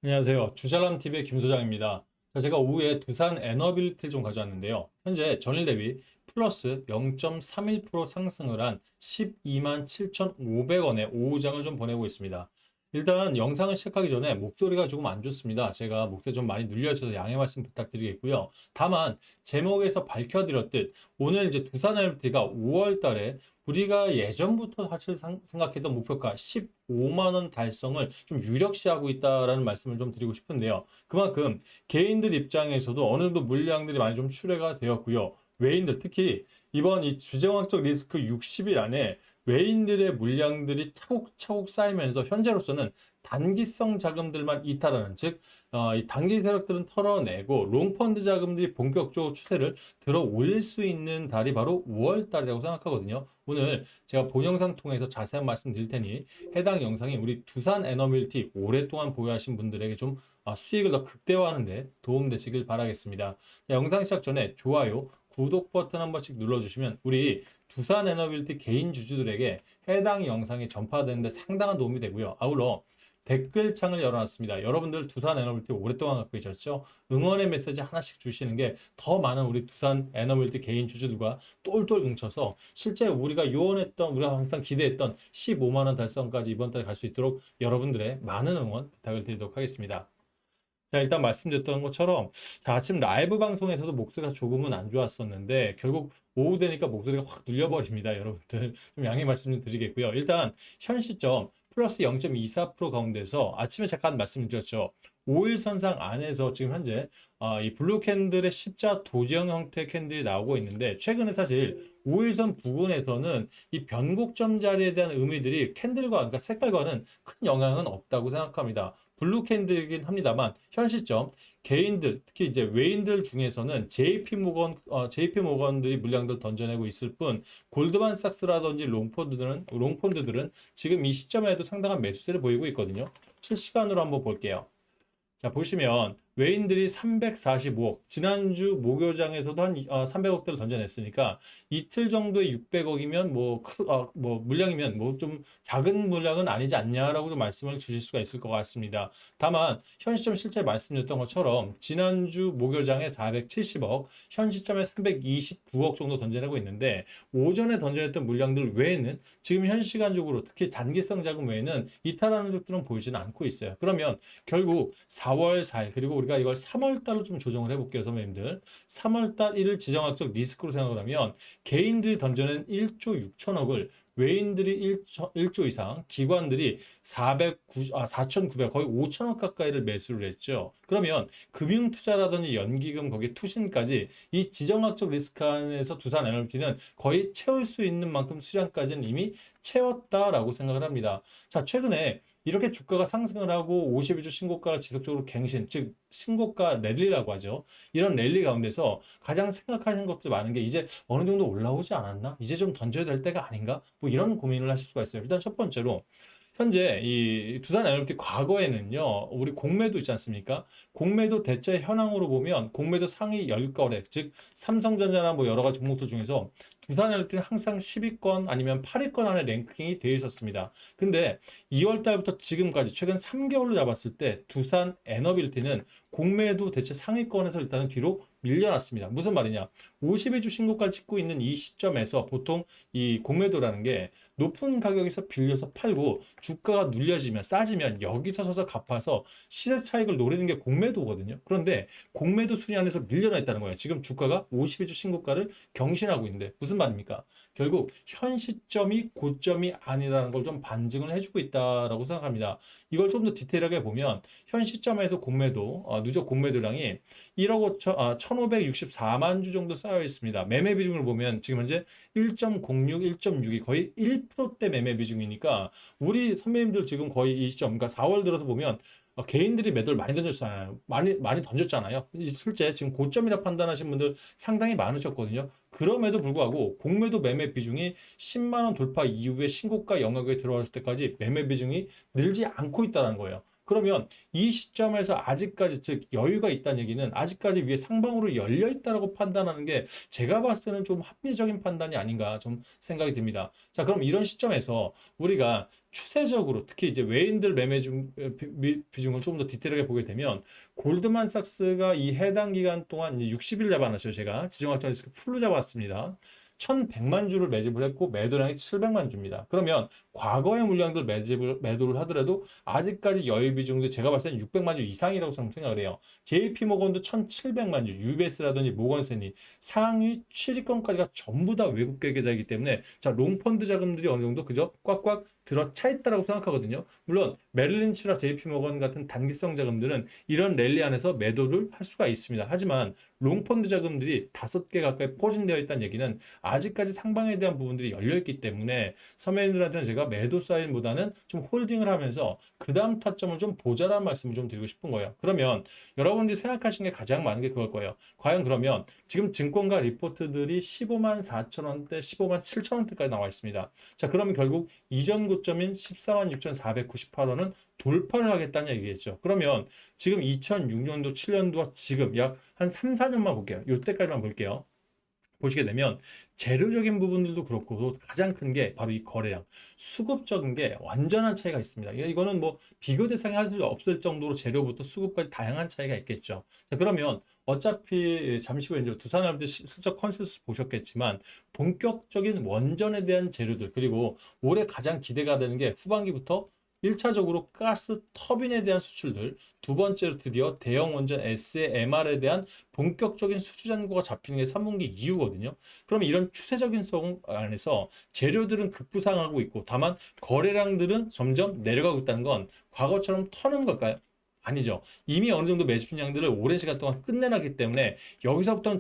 안녕하세요. 주잘남TV의 김소장입니다. 자, 제가 오후에 두산 에너빌리티를 좀 가져왔는데요. 현재 전일 대비 플러스 0.31% 상승을 한 12만 7,500원의 오후장을 좀 보내고 있습니다. 일단 영상을 시작하기 전에 목소리가 조금 안 좋습니다. 제가 목소리 좀 많이 눌려져서 양해 말씀 부탁드리겠고요. 다만 제목에서 밝혀드렸듯 오늘 이제 두산 에너빌리티가 5월 달에 우리가 예전부터 사실 생각했던 목표가 15만 원 달성을 좀 유력시하고 있다라는 말씀을 좀 드리고 싶은데요. 그만큼 개인들 입장에서도 어느 정도 물량들이 많이 좀 출회가 되었고요. 외인들 특히 이번 이 주정학적 리스크 60일 안에 외인들의 물량들이 차곡차곡 쌓이면서 현재로서는 단기성 자금들만 이탈하는 즉 이 단기 세력들은 털어내고 롱펀드 자금들이 본격적으로 추세를 들어 올릴 수 있는 달이 바로 5월 달이라고 생각하거든요. 오늘 제가 본 영상 통해서 자세한 말씀 드릴 테니 해당 영상이 우리 두산 에너빌리티 오랫동안 보유하신 분들에게 좀 수익을 더 극대화하는 데 도움되시길 바라겠습니다. 영상 시작 전에 좋아요, 구독 버튼 한 번씩 눌러주시면 우리 두산 에너빌리티 개인 주주들에게 해당 영상이 전파되는 데 상당한 도움이 되고요. 아울러 댓글창을 열어놨습니다. 여러분들 두산 에너빌리티 오랫동안 갖고 계셨죠? 응원의 메시지 하나씩 주시는 게 더 많은 우리 두산 에너빌리티 개인 주주들과 똘똘 뭉쳐서 실제 우리가 요원했던, 우리가 항상 기대했던 15만 원 달성까지 이번 달에 갈 수 있도록 여러분들의 많은 응원 부탁을 드리도록 하겠습니다. 자, 일단 말씀드렸던 것처럼 자, 아침 라이브 방송에서도 목소리가 조금은 안 좋았었는데 결국 오후 되니까 목소리가 확 눌려버립니다. 여러분들 좀 양해 말씀 좀 드리겠고요. 일단 현 시점 플러스 0.24% 가운데서 아침에 잠깐 말씀드렸죠. 5일 선상 안에서 지금 현재 이 블루 캔들의 십자 도형 형태의 캔들이 나오고 있는데 최근에 사실 5일선 부근에서는 이 변곡점 자리에 대한 의미들이 캔들과 그러니까 색깔과는 큰 영향은 없다고 생각합니다. 블루 캔들이긴 합니다만 현 시점 개인들 특히 이제 외인들 중에서는 JP 모건들이 물량들 던져내고 있을 뿐 골드만삭스라든지 롱펀드들은 지금 이 시점에도 상당한 매수세를 보이고 있거든요. 실시간으로 한번 볼게요. 자, 보시면 외인들이 345억, 지난주 목요장에서도 한 300억대를 던져냈으니까 이틀 정도에 600억이면 뭐 물량이면 뭐 좀 작은 물량은 아니지 않냐라고 도 말씀을 주실 수가 있을 것 같습니다. 다만 현 시점 실제 말씀드렸던 것처럼 지난주 목요장에 470억, 현 시점에 329억 정도 던져내고 있는데 오전에 던져냈던 물량들 외에는 지금 현 시간적으로 특히 단기성 자금 외에는 이탈하는 적들은 보이지는 않고 있어요. 그러면 결국 4월 4일 그리고 우리가 이걸 3월 달로 좀 조정을 해볼게요, 선배님들. 3월 달 1일 지정학적 리스크로 생각을 하면 개인들이 던져낸 1조 6천억을 외인들이 1조 이상, 기관들이 4,900, 거의 5천억 가까이를 매수를 했죠. 그러면 금융투자라든지 연기금, 거기에 투신까지 이 지정학적 리스크 안에서 두산 에너지는 거의 채울 수 있는 만큼 수량까지는 이미 채웠다라고 생각을 합니다. 자, 최근에 이렇게 주가가 상승을 하고 52주 신고가를 지속적으로 갱신, 즉 신고가 랠리라고 하죠. 이런 랠리 가운데서 가장 생각하시는 것들이 많은 게 이제 어느 정도 올라오지 않았나? 이제 좀 던져야 될 때가 아닌가? 뭐 이런 고민을 하실 수가 있어요. 일단 첫 번째로 현재 이 두산 에너지 과거에는요, 우리 공매도 있지 않습니까? 공매도 대체 현황으로 보면 공매도 상위 10거래, 즉 삼성전자나 뭐 여러 가지 종목들 중에서 두산 에너지는 항상 10위권 아니면 8위권 안에 랭킹이 되어 있었습니다. 근데 2월 달부터 지금까지 최근 3개월로 잡았을 때 두산 에너빌리티는 공매도 대체 상위권에서 일단은 뒤로 밀려났습니다. 무슨 말이냐? 52주 신고가를 찍고 있는 이 시점에서 보통 이 공매도라는 게 높은 가격에서 빌려서 팔고 주가가 눌려지면 싸지면 여기서 서서 갚아서 시세 차익을 노리는 게 공매도거든요. 그런데 공매도 순위 안에서 밀려나 있다는 거예요. 지금 주가가 52주 신고가를 경신하고 있는데 무슨 말입니까? 결국 현 시점이 고점이 아니라는 걸 좀 반증을 해주고 있다라고 생각합니다. 이걸 좀 더 디테일하게 보면 현 시점에서 공매도 누적 공매도량이 1억 1,564만 주 정도 쌓여 있습니다. 매매 비중을 보면 지금 현재 1.06, 1.6이 거의 1%대 매매 비중이니까 우리 선배님들 지금 거의 이 시점, 그러니까 4월 들어서 보면 개인들이 매도를 많이 던졌잖아요. 많이 던졌잖아요. 실제 지금 고점이라 판단하신 분들 상당히 많으셨거든요. 그럼에도 불구하고 공매도 매매 비중이 10만 원 돌파 이후에 신고가 영역에 들어왔을 때까지 매매 비중이 늘지 않고 있다는 거예요. 그러면 이 시점에서 아직까지 즉 여유가 있다는 얘기는 아직까지 위에 상방으로 열려 있다라고 판단하는 게 제가 봤을 때는 좀 합리적인 판단이 아닌가 좀 생각이 듭니다. 자, 그럼 이런 시점에서 우리가 추세적으로 특히 이제 외인들 매매 비중을 조금 더 디테일하게 보게 되면 골드만삭스가 이 해당 기간 동안 이제 60일 잡아놨어요. 제가 지정학적 리스크 풀로 잡았습니다. 1,100만 주를 매집을 했고 매도량이 700만 주입니다. 그러면 과거의 물량들 매도를 하더라도 아직까지 여유 비중도 제가 봤을 때는 600만 주 이상이라고 생각을 해요. JP모건도 1,700만 주, UBS라든지 모건스탠리 상위 7위권까지가 전부 다 외국계 계좌이기 때문에 자, 롱펀드 자금들이 어느 정도 그저 꽉꽉 들어차 있다라고 생각하거든요. 물론 메릴린치나 JP모건 같은 단기성 자금들은 이런 랠리 안에서 매도를 할 수가 있습니다. 하지만 롱펀드 자금들이 5개 가까이 포진되어 있다는 얘기는 아직까지 상방에 대한 부분들이 열려있기 때문에 서매인들한테는 제가 매도 사인보다는 좀 홀딩을 하면서 그 다음 타점을 좀 보자라는 말씀을 좀 드리고 싶은 거예요. 그러면 여러분들이 생각하시는 게 가장 많은 게 그걸 거예요. 과연 그러면 지금 증권가 리포트들이 15만 4천 원대, 15만 7천 원대까지 나와 있습니다. 자, 그러면 결국 이전 고점인 14만 6,498원은 돌파를 하겠다는 얘기겠죠. 그러면 지금 2006년도, 7년도와 지금 약 한 3, 4년만 볼게요. 이때까지만 볼게요. 보시게 되면 재료적인 부분들도 그렇고 가장 큰 게 바로 이 거래량, 수급적인 게 완전한 차이가 있습니다. 이거는 뭐 비교 대상이 할 수 없을 정도로 재료부터 수급까지 다양한 차이가 있겠죠. 자, 그러면 어차피 잠시 후에 이제 두산할때 슬쩍 컨센서스 보셨겠지만 본격적인 원전에 대한 재료들 그리고 올해 가장 기대가 되는 게 후반기부터 1차적으로 가스 터빈에 대한 수출들, 두 번째로 드디어 대형 원전 SMR에 대한 본격적인 수주 잔고가 잡히는 게 3분기 이후거든요. 그러면 이런 추세적인 성 안에서 재료들은 급부상하고 있고 다만 거래량들은 점점 내려가고 있다는 건 과거처럼 터는 걸까요? 아니죠. 이미 어느 정도 매집 분량들을 오랜 시간 동안 끝내놨기 때문에 여기서부터는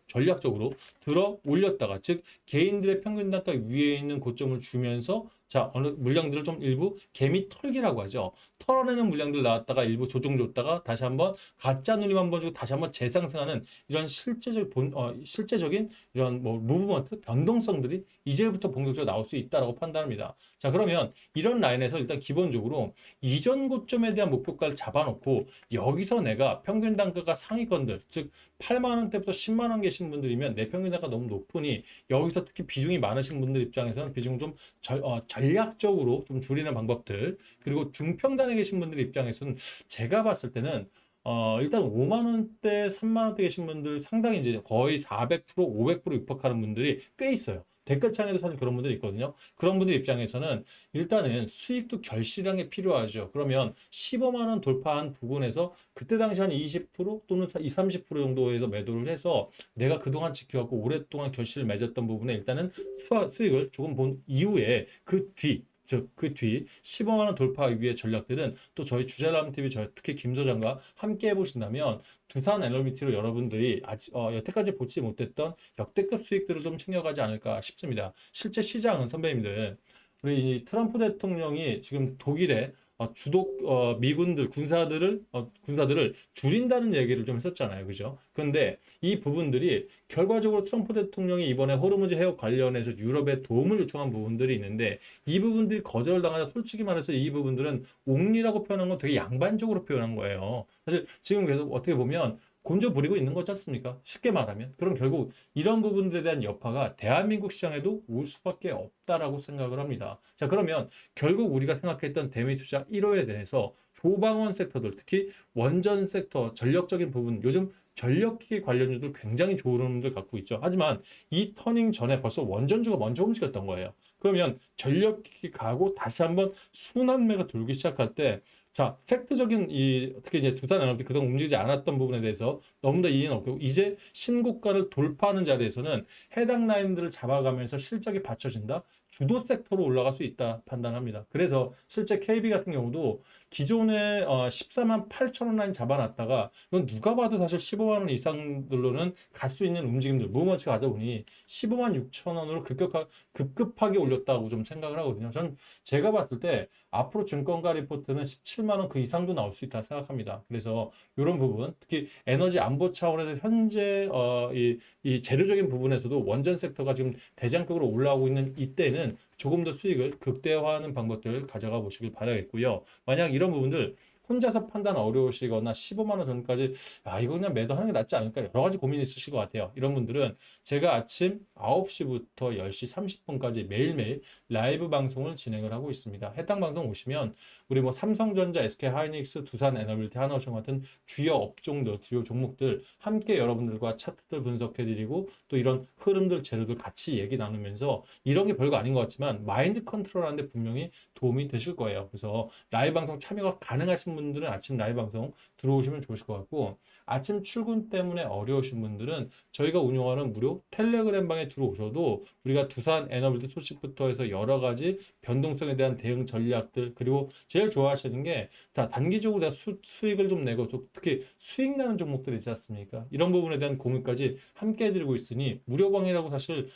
전략적으로 들어 올렸다가 즉 개인들의 평균 단가 위에 있는 고점을 주면서 자, 어느 물량들을 좀 일부 개미 털기라고 하죠. 털어내는 물량들 나왔다가 일부 조정 줬다가 다시 한번 가짜 누림 한번 주고 다시 한번 재상승하는 이런 실제적인 이런 뭐 무브먼트 변동성들이 이제부터 본격적으로 나올 수 있다라고 판단합니다. 자, 그러면 이런 라인에서 일단 기본적으로 이전 고점에 대한 목표가를 잡아놓고 여기서 내가 평균 단가가 상위권들 즉 8만 원대부터 10만 원 계신 분들이면 내 평균 단가 너무 높으니 여기서 특히 비중이 많으신 분들 입장에서는 비중 좀 전략적으로 좀 줄이는 방법들 그리고 중평단에 계신 분들 입장에서는 제가 봤을 때는 일단 5만 원대, 3만 원대 계신 분들 상당히 이제 거의 400%, 500% 육박하는 분들이 꽤 있어요. 댓글창에도 사실 그런 분들이 있거든요. 그런 분들 입장에서는 일단은 수익도 결실하게 필요하죠. 그러면 15만 원 돌파한 부분에서 그때 당시 한 20% 또는 20, 30% 정도에서 매도를 해서 내가 그동안 지켜왔고 오랫동안 결실을 맺었던 부분에 일단은 수익을 조금 본 이후에 즉 그 뒤 15만 원 돌파 위의 전략들은 또 저희 주잘남TV 특히 김 소장과 함께 해보신다면 두산 에너비티로 여러분들이 아직 여태까지 보지 못했던 역대급 수익들을 좀 챙겨가지 않을까 싶습니다. 실제 시장은 선배님들 우리 트럼프 대통령이 지금 독일에 미군들 군사들을 줄인다는 얘기를 좀 했었잖아요, 그죠? 그런데 이 부분들이 결과적으로 트럼프 대통령이 이번에 호르무즈 해협 관련해서 유럽에 도움을 요청한 부분들이 있는데 이 부분들이 거절을 당하자 솔직히 말해서 이 부분들은 옹리라고 표현한 건 되게 양반적으로 표현한 거예요. 사실 지금 계속 어떻게 보면 곤조 부리고 있는 거지 않습니까? 쉽게 말하면. 그럼 결국 이런 부분들에 대한 여파가 대한민국 시장에도 올 수밖에 없다라고 생각을 합니다. 자, 그러면 결국 우리가 생각했던 대미 투자 1호에 대해서 조방원 섹터들, 특히 원전 섹터, 전력적인 부분, 요즘 전력기기 관련주들 굉장히 좋은 흐름들 갖고 있죠. 하지만 이 터닝 전에 벌써 원전주가 먼저 움직였던 거예요. 그러면 전력기기 가고 다시 한번 순환매가 돌기 시작할 때 자, 팩트적인 특히 이제 두산에너지 그동안 움직이지 않았던 부분에 대해서 너무 더 이해는 없고 이제 신고가를 돌파하는 자리에서는 해당 라인들을 잡아가면서 실적이 받쳐진다. 주도 섹터로 올라갈 수 있다 판단합니다. 그래서 실제 KB 같은 경우도 기존에 14만 8천 원 라인 잡아놨다가 이건 누가 봐도 사실 15만 원 이상들로는 갈 수 있는 움직임들 무브먼트가 가다 보니 15만 6천 원으로 급급하게 올렸다고 좀 생각을 하거든요. 저는 제가 봤을 때 앞으로 증권가 리포트는 17만 원 그 이상도 나올 수 있다 생각합니다. 그래서 이런 부분 특히 에너지 안보 차원에서 현재 이 재료적인 부분에서도 원전 섹터가 지금 대장격으로 올라오고 있는 이때는 조금 더 수익을 극대화하는 방법들을 가져가 보시길 바라겠고요. 만약 이런 부분들 혼자서 판단 어려우시거나 15만 원 전까지 이거 그냥 매도하는 게 낫지 않을까 여러 가지 고민이 있으실 것 같아요. 이런 분들은 제가 아침 9시부터 10시 30분까지 매일매일 라이브 방송을 진행을 하고 있습니다. 해당 방송 오시면 우리 뭐 삼성전자, SK하이닉스, 두산 에너빌티, 하나오션 같은 주요 업종들, 주요 종목들 함께 여러분들과 차트들 분석해드리고 또 이런 흐름들, 재료들 같이 얘기 나누면서 이런 게 별거 아닌 것 같지만 마인드 컨트롤하는데 분명히 도움이 되실 거예요. 그래서 라이브 방송 참여가 가능하신 분들은 아침 라이브 방송 들어오시면 좋으실 것 같고 아침 출근 때문에 어려우신 분들은 저희가 운영하는 무료 텔레그램 방에 들어오셔도 우리가 두산 에너빌티 소식부터 해서 여러 가지 변동성에 대한 대응 전략들 그리고 제일 좋아하시는 게 다 단기적으로 내가 수익을 좀 내고 또 특히 수익 나는 종목들 있지 않습니까? 이런 부분에 대한 공유까지 함께 해드리고 있으니 무료방이라고 사실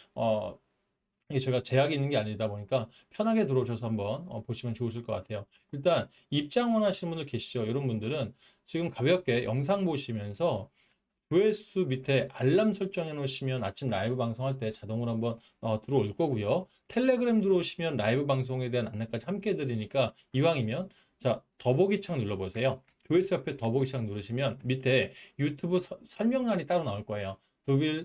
이게 제가 제약이 있는 게 아니다 보니까 편하게 들어오셔서 한번 보시면 좋으실 것 같아요. 일단 입장 원하시는 분들 계시죠? 이런 분들은 지금 가볍게 영상 보시면서 조회수 밑에 알람 설정해 놓으시면 아침 라이브 방송할 때 자동으로 한번 들어올 거고요. 텔레그램 들어오시면 라이브 방송에 대한 안내까지 함께 해드리니까 이왕이면 자 더보기 창 눌러보세요. 조회수 옆에 더보기 창 누르시면 밑에 유튜브 설명란이 따로 나올 거예요.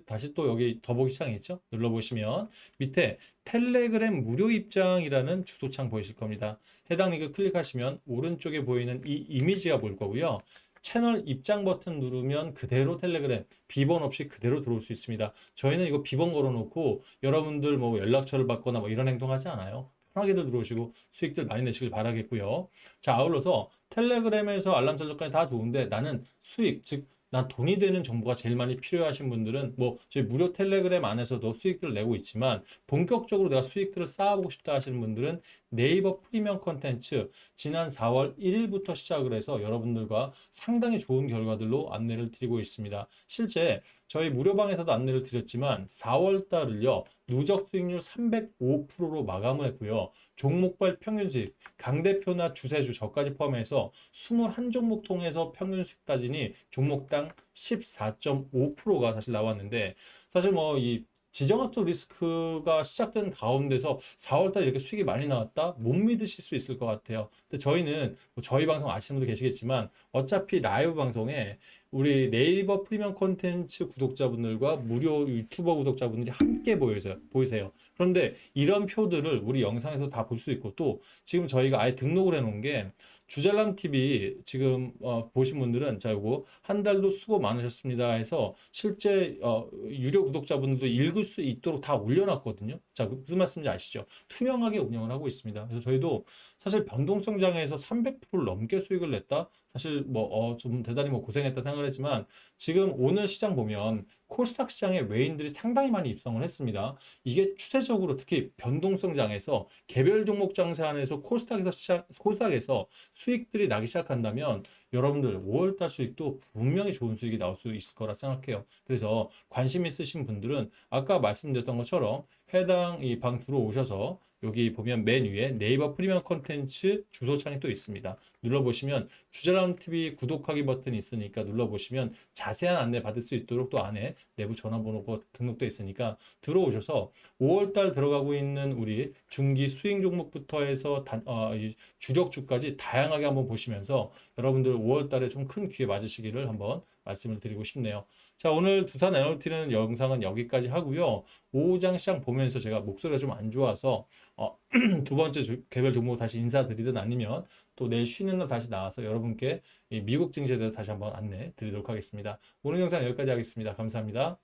다시 또 여기 더보기 창이 있죠? 눌러보시면 밑에 텔레그램 무료 입장이라는 주소창 보이실 겁니다. 해당 링크 클릭하시면 오른쪽에 보이는 이 이미지가 보일 거고요. 채널 입장 버튼 누르면 그대로 텔레그램 비번 없이 그대로 들어올 수 있습니다. 저희는 이거 비번 걸어놓고 여러분들 뭐 연락처를 받거나 뭐 이런 행동하지 않아요. 편하게들 들어오시고 수익들 많이 내시길 바라겠고요. 자, 아울러서 텔레그램에서 알람 설정까지 다 좋은데 나는 수익, 즉 난 돈이 되는 정보가 제일 많이 필요하신 분들은 뭐 저희 무료 텔레그램 안에서도 수익들을 내고 있지만 본격적으로 내가 수익들을 쌓아보고 싶다 하시는 분들은 네이버 프리미엄 컨텐츠 지난 4월 1일부터 시작을 해서 여러분들과 상당히 좋은 결과들로 안내를 드리고 있습니다. 실제 저희 무료방에서도 안내를 드렸지만 4월 달을요 누적 수익률 305%로 마감을 했고요. 종목별 평균 수익, 강 대표나 주세주 저까지 포함해서 21종목 통해서 평균 수익 따지니 종목당 14.5%가 사실 나왔는데 사실 뭐 이 지정학적 리스크가 시작된 가운데서 4월달에 이렇게 수익이 많이 나왔다? 못 믿으실 수 있을 것 같아요. 근데 저희는 뭐 저희 방송 아시는 분들 계시겠지만 어차피 라이브 방송에 우리 네이버 프리미엄 콘텐츠 구독자분들과 무료 유튜버 구독자분들이 함께 보이세요. 그런데 이런 표들을 우리 영상에서 다 볼 수 있고 또 지금 저희가 아예 등록을 해놓은 게 주잘남 TV 지금 보신 분들은 자 요거 한 달도 수고 많으셨습니다 해서 실제 유료 구독자분들도 읽을 수 있도록 다 올려놨거든요. 자 무슨 말씀인지 아시죠? 투명하게 운영을 하고 있습니다. 그래서 저희도 사실 변동성 장에서 300%를 넘게 수익을 냈다. 사실 뭐 좀 대단히 뭐 고생했다 생각을 했지만 지금 오늘 시장 보면 코스닥 시장에 외인들이 상당히 많이 입성을 했습니다. 이게 추세적으로 특히 변동성 장에서 개별 종목 장세 안에서 코스닥에서 수익들이 나기 시작한다면 여러분들 5월달 수익도 분명히 좋은 수익이 나올 수 있을 거라 생각해요. 그래서 관심 있으신 분들은 아까 말씀드렸던 것처럼 해당 이 방 들어오셔서 여기 보면 맨 위에 네이버 프리미엄 콘텐츠 주소창이 또 있습니다. 눌러보시면 주잘남 TV 구독하기 버튼이 있으니까 눌러보시면 자세한 안내 받을 수 있도록 또 안에 내부 전화번호가 등록돼 있으니까 들어오셔서 5월달 들어가고 있는 우리 중기 수익 종목부터 해서 주력주까지 다양하게 한번 보시면서 여러분들 5월달에 좀 큰 기회 맞으시기를 한번 말씀을 드리고 싶네요. 자, 오늘 두산 에너비티는 영상은 여기까지 하고요. 오후장 시장 보면서 제가 목소리가 좀 안 좋아서 두 번째 개별 종목 다시 인사드리든 아니면 또 내일 쉬는 날 다시 나와서 여러분께 이 미국 증시에 대해서 다시 한번 안내 드리도록 하겠습니다. 오늘 영상 여기까지 하겠습니다. 감사합니다.